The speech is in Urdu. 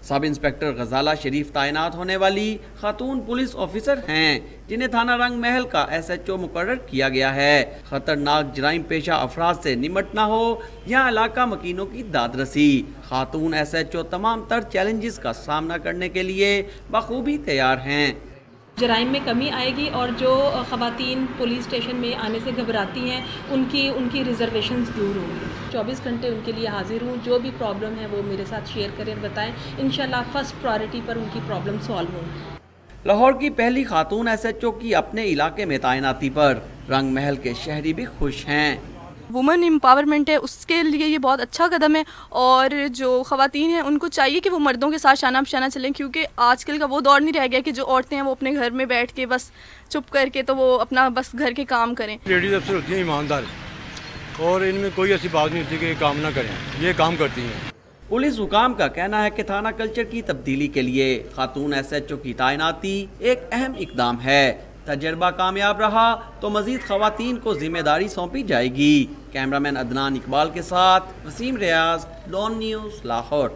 سب انسپیکٹر غزالہ شریف تعینات ہونے والی خاتون پولیس آفیسر ہیں جنہیں تھانہ رنگ محل کا SHO مقرر کیا گیا ہے۔ خطرناک جرائم پیشہ افراد سے نمٹنا ہو یا علاقہ مکینوں کی داد رسی، خاتون SHO تمام تر چیلنجز کا سامنا کرنے کے لیے بخوبی تیار ہیں۔ جرائم میں کمی آئے گی اور جو خواتین پولیس اسٹیشن میں آنے سے گھبراتی ہیں ان کی ریزرویشنز دور ہوں گی۔ 24 گھنٹے ان کے لیے حاضر ہوں، جو بھی پرابلم ہے وہ میرے ساتھ شیئر کریں، بتائیں، انشاءاللہ فرسٹ پرائرٹی پر ان کی پرابلم سالو ہوں۔ لاہور کی پہلی خاتون SHO کی اپنے علاقے میں تعیناتی پر رنگ محل کے شہری بھی خوش ہیں۔ وومن امپاورمنٹ ہے، اس کے لیے یہ بہت اچھا قدم ہے، اور جو خواتین ہیں ان کو چاہیے کہ وہ مردوں کے ساتھ شانہ بشانہ چلیں، کیونکہ آج کل کا وہ دور نہیں رہ گیا کہ جو عورتیں ہیں وہ اپنے گھر میں بیٹھ کے بس چپ کر کے تو وہ اپنا بس گھر کے کام کریں۔ لیڈیز افسر ہوتی ہیں ایماندار، اور ان میں کوئی ایسی بات نہیں ہوتی کہ یہ کام نہ کریں، یہ کام کرتی ہیں۔ پولیس حکام کا کہنا ہے کہ تھانہ کلچر کی تبدیلی کے لیے خاتون SHO کی تعیناتی ایک اہم اقدام ہے۔ تجربہ کامیاب رہا تو مزید خواتین کو ذمہ داری سونپی جائے گی۔ کیمرامین عدنان اقبال کے ساتھ وسیم ریاض، ڈان نیوز، لاہور۔